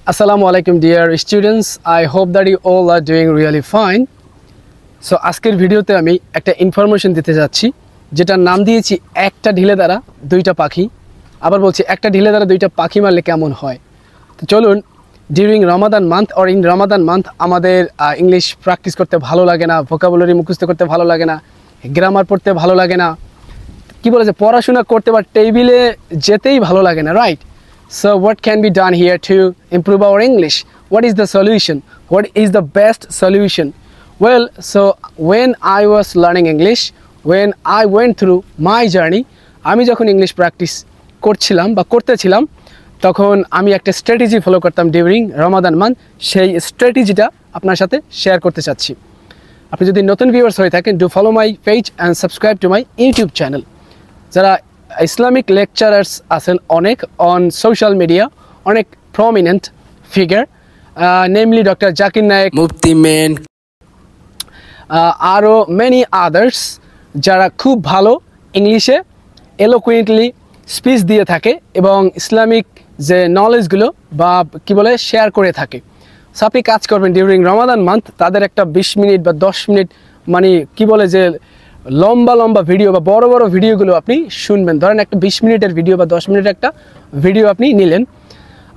Assalamu alaikum dear students. I hope that you all are doing really fine. So আজকের ভিডিওতে আমি একটা information দিতে যাচ্ছি যেটার নাম দিয়েছি একটা ঢিলে দ্বারা দুইটা পাখি। আবার বলছি একটা ঢিলে দ্বারা দুইটা পাখি মারলে কেমন হয়। তো চলুন during Ramadan month or in Ramadan month আমাদের ইংলিশ প্র্যাকটিস করতে ভালো লাগে না, ভোকাবুলারি মুখস্থ করতে ভালো লাগে না, গ্রামার পড়তে ভালো লাগে না, কি বলে যে পড়াশোনা করতে বা টেবিলে যেতেই ভালো লাগে না, right? So what can be done here to improve our English? What is the solution? What is the best solution? Well, so when I was learning English, when I went through my journey, আমি যখন English practice করছিলাম বা করতেছিলাম তখন আমি একটা strategy follow করতাম during রমাদান month. সেই স্ট্র্যাটেজিটা আপনার সাথে শেয়ার করতে চাচ্ছি। আপনি যদি নতুন ভিউয়ার্স হয়ে থাকেন, do follow my page and subscribe to my YouTube channel. যারা ইসলামিক লেকচারার্স আছেন অনেক অন সোশ্যাল মিডিয়া, অনেক prominent figure, namely doctor Zakir Naik, Mufti Menk, আরও মেনি আদার্স যারা খুব ভালো ইংলিশে এলোকুয়েন্টলি স্পিচ দিয়ে থাকে এবং ইসলামিক যে নলেজগুলো বা কি বলে শেয়ার করে থাকে। সো আপনি কাজ করবেন ডিউরিং রমাদান মান্থ তাদের একটা 20 মিনিট বা 10 মিনিট মানে কি বলে যে লম্বা লম্বা ভিডিও বা বড় বড় ভিডিওগুলো আপনি শুনবেন। ধরেন একটা 20 মিনিটের ভিডিও বা 10 মিনিটের একটা ভিডিও আপনি নিলেন,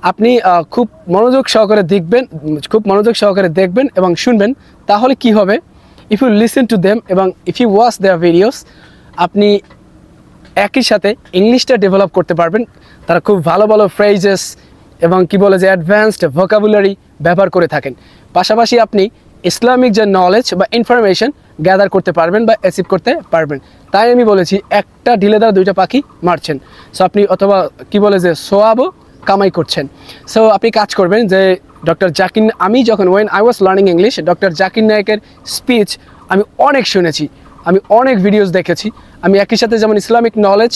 আপনি খুব মনোযোগ সহকারে দেখবেন এবং শুনবেন। তাহলে কি হবে, if you listen to them এবং if you watch their videos, আপনি একই সাথে ইংলিশটা ডেভেলপ করতে পারবেন। তারা খুব ভালো ভালো ফ্রেজেস এবং কি বলে যে অ্যাডভান্সড ভোকাবুলারি ব্যবহার করে থাকেন। পাশাপাশি আপনি ইসলামিক যে নলেজ বা ইনফরমেশন গ্যাদার করতে পারবেন বা অ্যাচিভ করতে পারবেন। তাই আমি বলেছি একটা ঢিলে দ্বারা দুইটা পাখি মারছেন। সো আপনি অথবা কি বলে যে সোয়াবও কামাই করছেন। সো আপনি কাজ করবেন যে ডক্টর জাকির, আমি যখন when I was learning English, doctor Zakir নায়েকের স্পিচ আমি অনেক শুনেছি, আমি অনেক ভিডিওস দেখেছি। আমি একই সাথে যেমন ইসলামিক নলেজ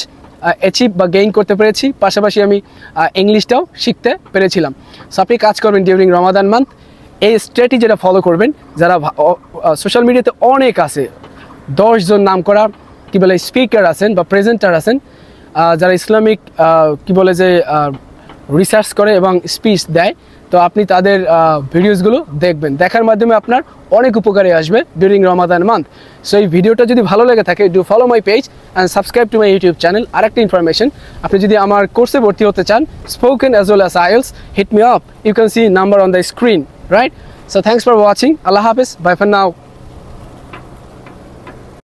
অ্যাচিভ বা গেইন করতে পেরেছি, পাশাপাশি আমি ইংলিশটাও শিখতে পেরেছিলাম। সো আপনি কাজ করবেন ডিউরিং রমাদান মান্থ, এই স্ট্র্যাটেজিটা ফলো করবেন। যারা সোশ্যাল মিডিয়াতে অনেক আছে, 10 জন নাম করা কি বলে স্পিকার আছেন বা প্রেজেন্টার আছেন যারা ইসলামিক কি বলে যে রিসার্চ করে এবং স্পিচ দেয়। তো আপনি তাদের ভিডিওসগুলো দেখবেন, দেখার মাধ্যমে আপনার অনেক উপকারে আসবে ডিউরিং রমাদান মান্থ। সো এই ভিডিওটা যদি ভালো লেগে থাকে, do follow my page and subscribe to my YouTube channel. আরেকটা ইনফরমেশন, আপনি যদি আমার কোর্সে ভর্তি হতে চান, spoken as well as IELTS, hit me up, you can see number on the screen, right? So thanks for watching. Allah Hafiz. Bye for now.